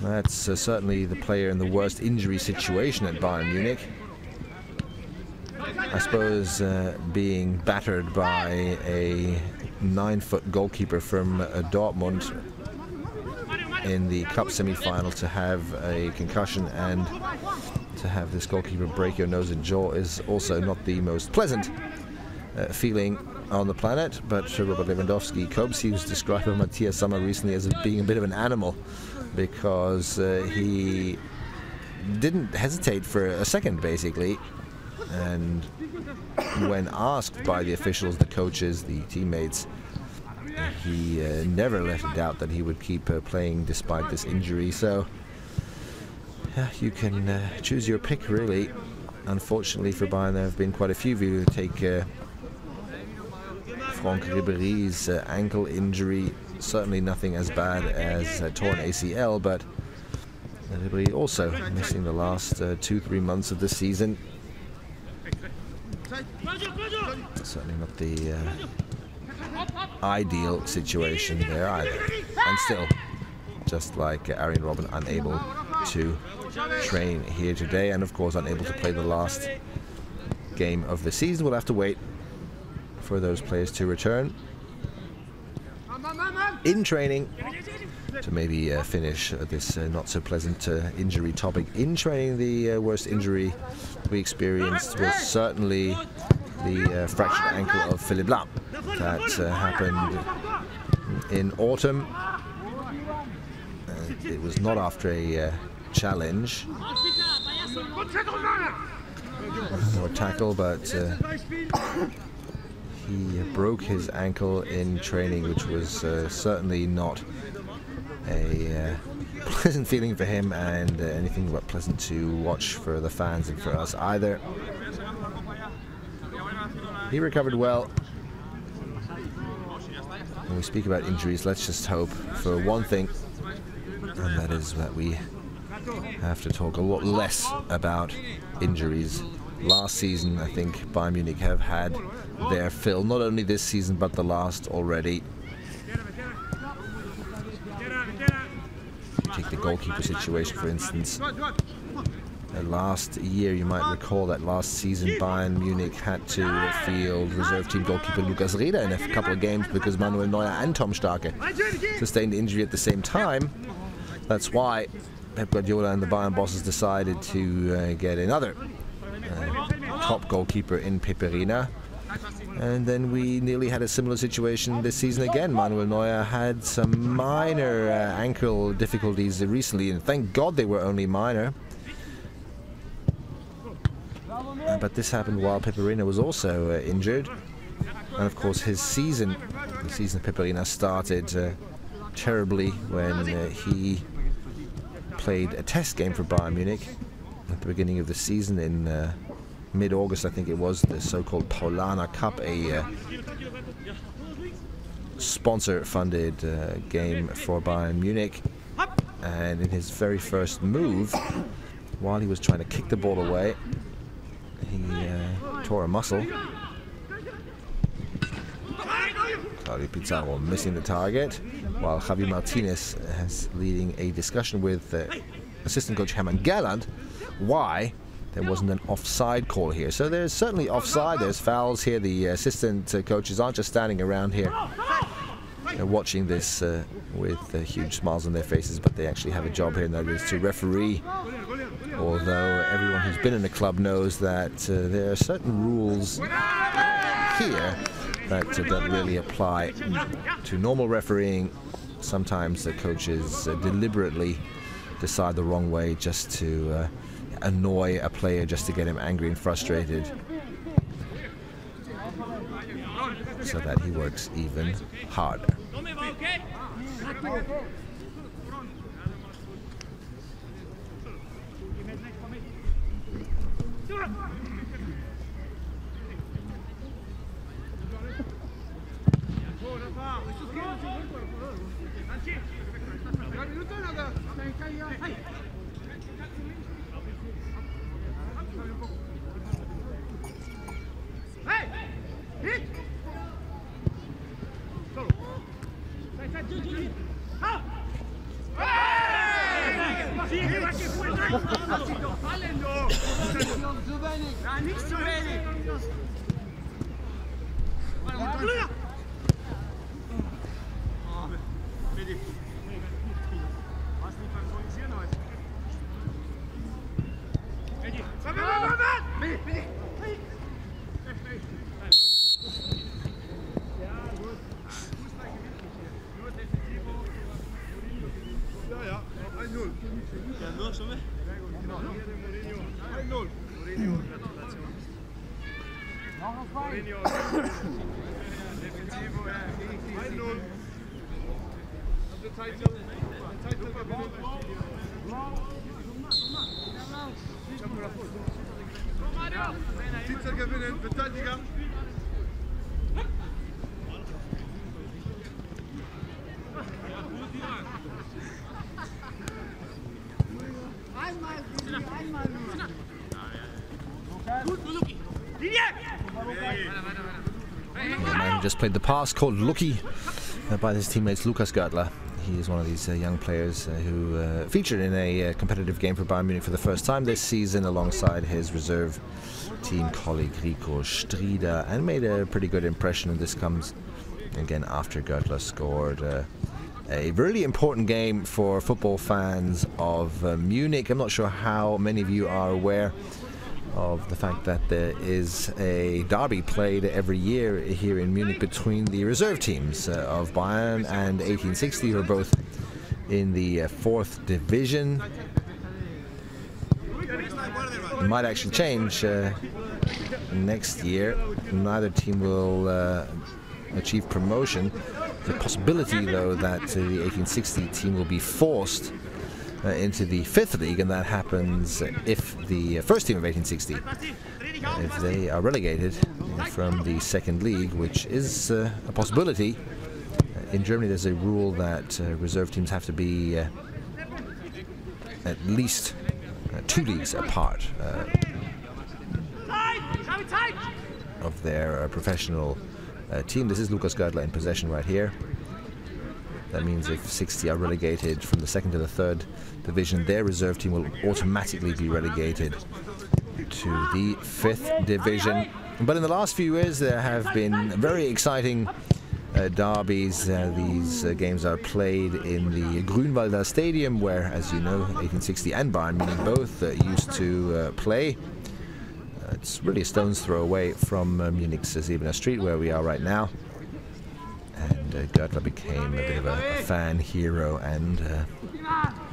That's certainly the player in the worst injury situation at Bayern Munich. I suppose being battered by a 9-foot goalkeeper from Dortmund in the cup semi-final, to have a concussion and to have this goalkeeper break your nose and jaw is also not the most pleasant feeling on the planet. But Robert Lewandowski copes. He was described by Matthias Sammer recently as being a bit of an animal, because he didn't hesitate for a second, basically. And when asked by the officials, the coaches, the teammates, he never left a doubt that he would keep playing despite this injury. So You can choose your pick, really. Unfortunately for Bayern, there have been quite a few of you who take Franck Ribéry's ankle injury. Certainly nothing as bad as torn ACL, but Ribéry also missing the last 2-3 months of the season. Certainly not the ideal situation there either. And still, just like Arjen Robben, unable to train here today, and of course unable to play the last game of the season. We'll have to wait for those players to return in training to maybe finish this not so pleasant injury topic. In training, the worst injury we experienced was certainly the fractured ankle of Philippe Lahm. That happened in autumn. It was not after a challenge or tackle, but he broke his ankle in training, which was certainly not a pleasant feeling for him, and anything but pleasant to watch for the fans and for us either. He recovered well. When we speak about injuries, let's just hope for one thing, and that is that we have to talk a lot less about injuries. Last season, I think Bayern Munich have had their fill, not only this season but the last already. Take the goalkeeper situation, for instance. Last year, you might recall that last season Bayern Munich had to field reserve team goalkeeper Lukas Reda in a couple of games because Manuel Neuer and Tom Starke sustained injury at the same time. That's why Pep Guardiola and the Bayern bosses decided to get another top goalkeeper in Peperina. And then we nearly had a similar situation this season again. Manuel Neuer had some minor ankle difficulties recently, and thank God they were only minor. But this happened while Peperina was also injured. And of course his season, the season of Peperina, started terribly when he played a test game for Bayern Munich at the beginning of the season in mid-August, I think it was, the so-called Paulaner Cup, a sponsor-funded game for Bayern Munich. And in his very first move, while he was trying to kick the ball away, he tore a muscle. Claudio Pizarro missing the target, while Javi Martinez is leading a discussion with assistant coach Hermann Gerland why there wasn't an offside call here. So there's certainly offside, there's fouls here. The assistant coaches aren't just standing around here watching this with huge smiles on their faces, but they actually have a job here, and that is to referee. Although everyone who's been in the club knows that there are certain rules here that don't really apply to normal refereeing. Sometimes the coaches deliberately decide the wrong way just to annoy a player, just to get him angry and frustrated, so that he works even harder. Sitzer gewinnen, Verteidiger. The man who just played the pass, called Lucky by his teammates Lukas Görtler. He is one of these young players who featured in a competitive game for Bayern Munich for the first time this season alongside his reserve team colleague Rico Strieder, and made a pretty good impression. And this comes again after Görtler scored a really important game for football fans of Munich. I'm not sure how many of you are aware of the fact that there is a derby played every year here in Munich between the reserve teams of Bayern and 1860, who are both in the 4th division. It might actually change next year. Neither team will achieve promotion. The possibility, though, that the 1860 team will be forced into the 5th league, and that happens if the first team of 1860, if they are relegated from the 2nd league, which is a possibility. In Germany, there's a rule that reserve teams have to be at least 2 leagues apart of their professional team. This is Lukas Görtler in possession right here. That means if 60 are relegated from the 2nd to the 3rd division, their reserve team will automatically be relegated to the 5th division. But in the last few years, there have been very exciting derbies. These games are played in the Grünwalder Stadium, where, as you know, 1860 and Bayern Munich both used to play. It's really a stone's throw away from Munich's Siebener Street, where we are right now. And Görtler became a bit of a fan hero and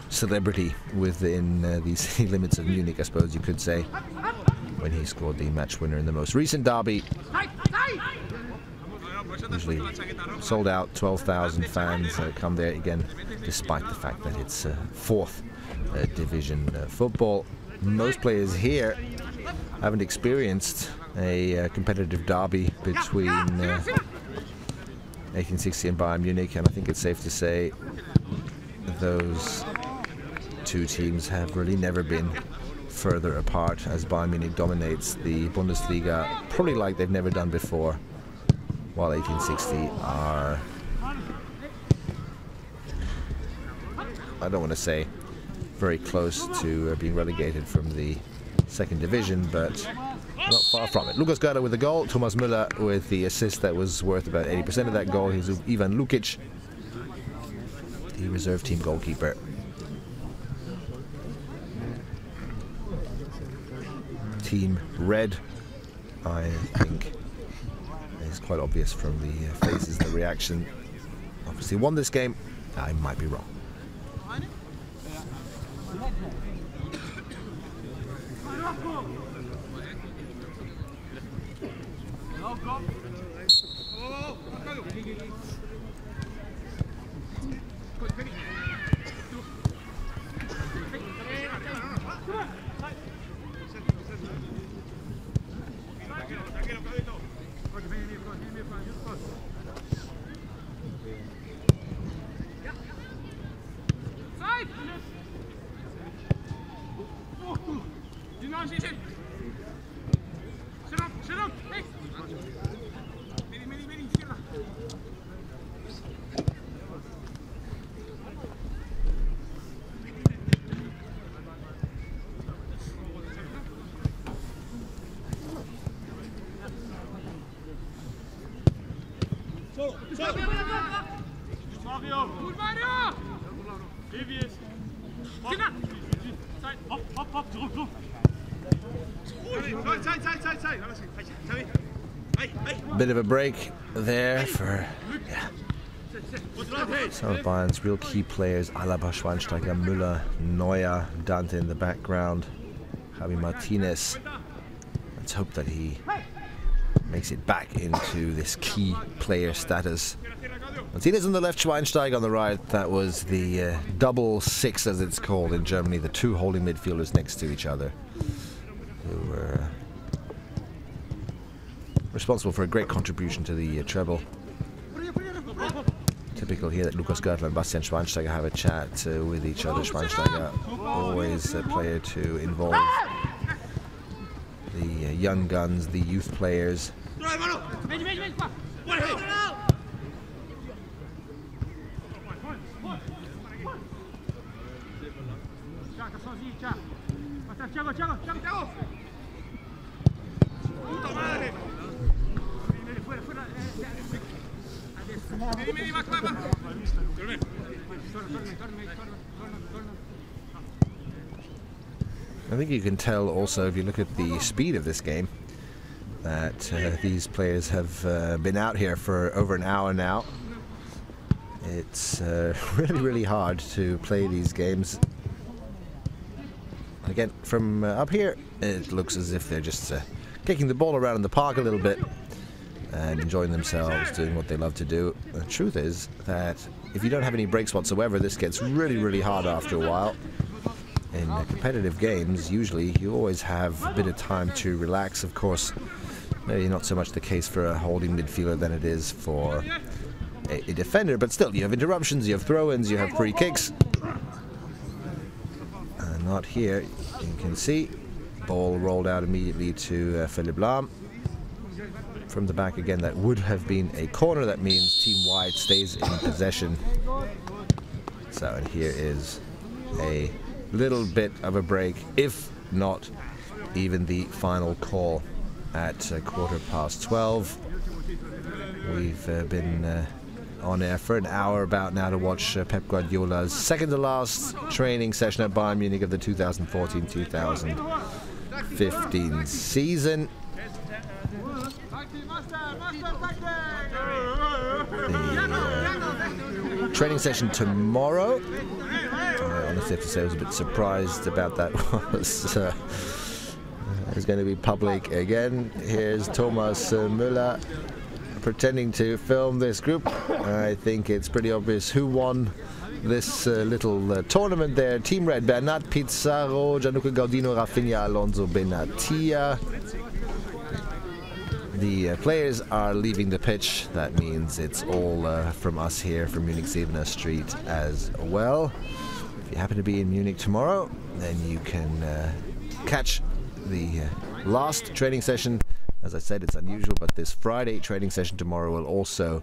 celebrity within the city limits of Munich, I suppose you could say, when he scored the match winner in the most recent derby. Usually sold out, 12,000 fans come there again, despite the fact that it's 4th division football. Most players here haven't experienced a competitive derby between 1860 and Bayern Munich, and I think it's safe to say those two teams have really never been further apart, as Bayern Munich dominates the Bundesliga probably like they've never done before, while 1860 are, I don't want to say very close to being relegated from the 2nd division, but not far from it. Lukas Görtler with the goal, Thomas Müller with the assist that was worth about 80% of that goal. Here's Ivan Lukic, the reserve team goalkeeper. Team red, I think, is quite obvious from the faces, the reaction. Obviously won this game. I might be wrong. Mario! Gut, Mario! Davies! Kinder! Zeit! Hopp, hopp, hopp, zurück, zurück! Bit of a break there for some of Bayern's real key players: Alaba, Schweinsteiger, Müller, Neuer, Dante in the background, Javi Martinez. Let's hope that he makes it back into this key player status. Martinez on the left, Schweinsteiger on the right. That was the double six, as it's called in Germany, the two holding midfielders next to each other, who were responsible for a great contribution to the treble. Typical here that Lukas Görtler and Bastian Schweinsteiger have a chat with each other. Schweinsteiger, always a player to involve the young guns, the youth players. I think you can tell also, if you look at the speed of this game, that these players have been out here for over an hour now. It's really hard to play these games. Again, from up here, it looks as if they're just kicking the ball around in the park a little bit and enjoying themselves, doing what they love to do. The truth is that if you don't have any breaks whatsoever, this gets really hard after a while. In competitive games, usually you always have a bit of time to relax. Of course, maybe not so much the case for a holding midfielder than it is for a defender, but still, you have interruptions, you have throw-ins, you have free kicks. Not here. You can see ball rolled out immediately to Philipp Lahm. From the back again, that would have been a corner. That means Team White stays in possession. So, and here is a little bit of a break, if not even the final call at 12:15. We've been on air for an hour about now to watch Pep Guardiola's second to last training session at Bayern Munich of the 2014-2015 season. The training session tomorrow, I honestly have to say I was a bit surprised about that. It's going to be public again. Here's Thomas Müller pretending to film this group. I think it's pretty obvious who won this little tournament there. Team Red: Bernat Pizarro, Gianluca Gaudino, Rafinha, Alonso, Benatia. The players are leaving the pitch. That means it's all from us here from Munich 7 Street as well. If you happen to be in Munich tomorrow, then you can catch the last training session. As I said, it's unusual, but this Friday training session tomorrow will also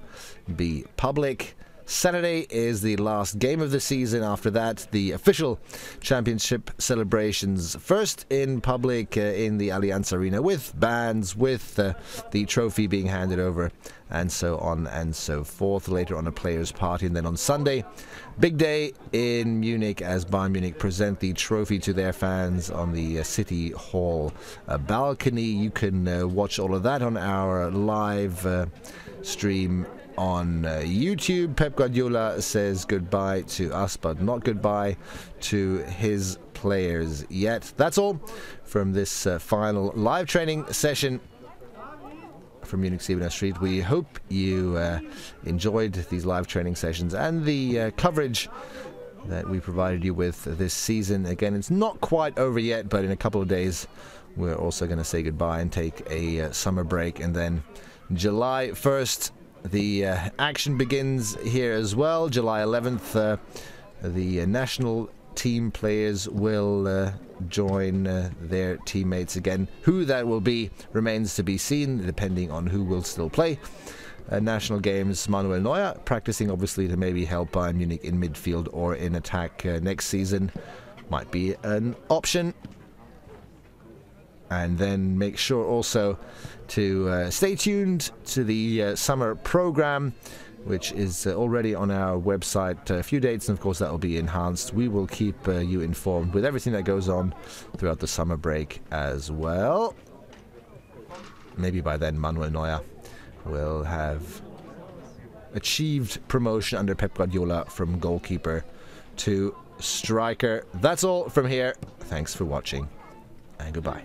be public. Saturday is the last game of the season. After that, the official championship celebrations, first in public in the Allianz Arena, with bands, with the trophy being handed over, and so on and so forth. Later on, a players' party, and then on Sunday, big day in Munich as Bayern Munich present the trophy to their fans on the City Hall balcony. You can watch all of that on our live stream on YouTube. Pep Guardiola says goodbye to us, but not goodbye to his players yet. That's all from this final live training session from Munich 7 Street. We hope you enjoyed these live training sessions and the coverage that we provided you with this season. Again, it's not quite over yet, but in a couple of days we're also going to say goodbye and take a summer break, and then July 1st the action begins here as well. July 11th, the national team players will join their teammates again. Who that will be remains to be seen, depending on who will still play. National games, Manuel Neuer practicing obviously to maybe help Bayern Munich in midfield or in attack next season. Might be an option. And then make sure also to stay tuned to the summer program, which is already on our website. A few dates, and of course that will be enhanced. We will keep you informed with everything that goes on throughout the summer break as well. Maybe by then Manuel Neuer will have achieved promotion under Pep Guardiola from goalkeeper to striker. That's all from here. Thanks for watching, and goodbye.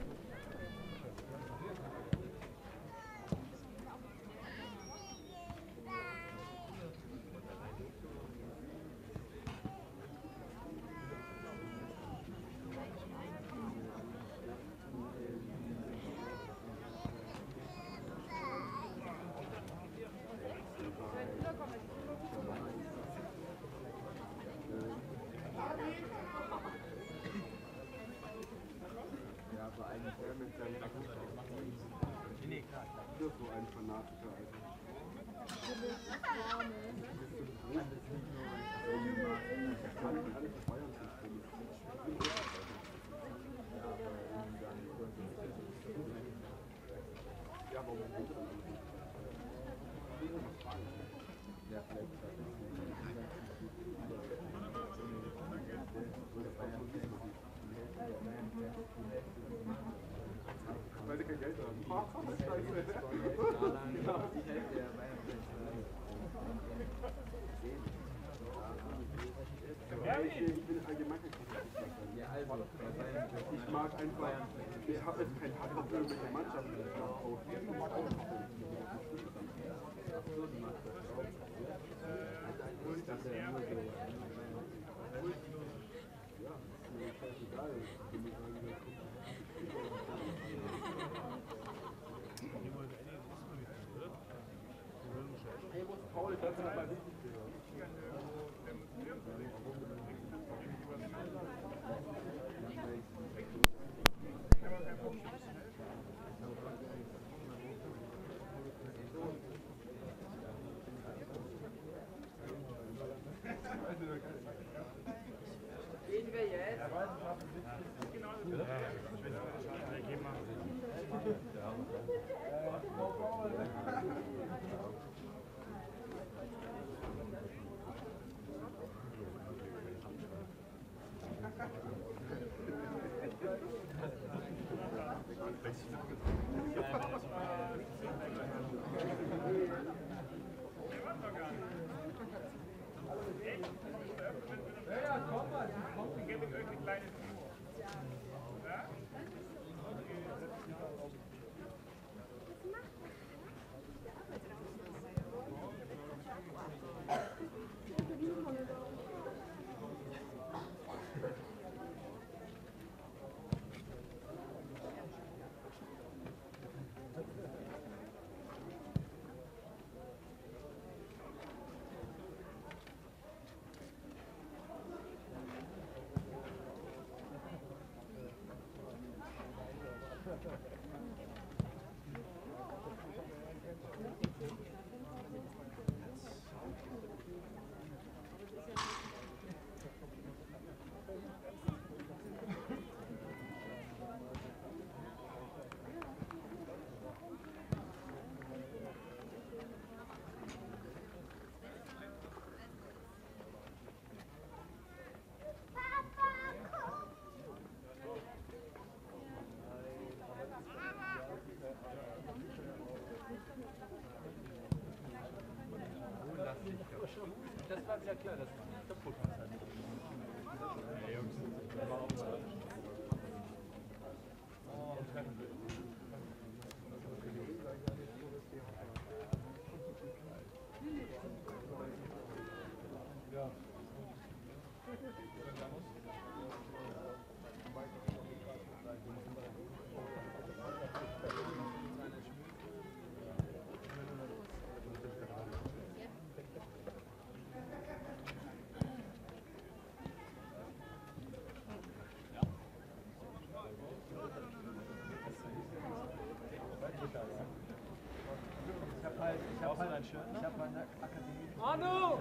Weil sie kein Geld haben. Scheiße. Ich bin allgemein kein Ich mag einfach, ich habe jetzt keinen Hass auf irgendwelche Mannschaften, die ich auch mag auch Paul, das ist aber wichtig. Gehen wir jetzt? Ja, komm mal, ich gebe euch eine kleine Führung. Ja? Das war ja klar, das war kaputt. Ja, Jungs, das war auch so. Ja. Ich hab halt eine Akademie. Manu!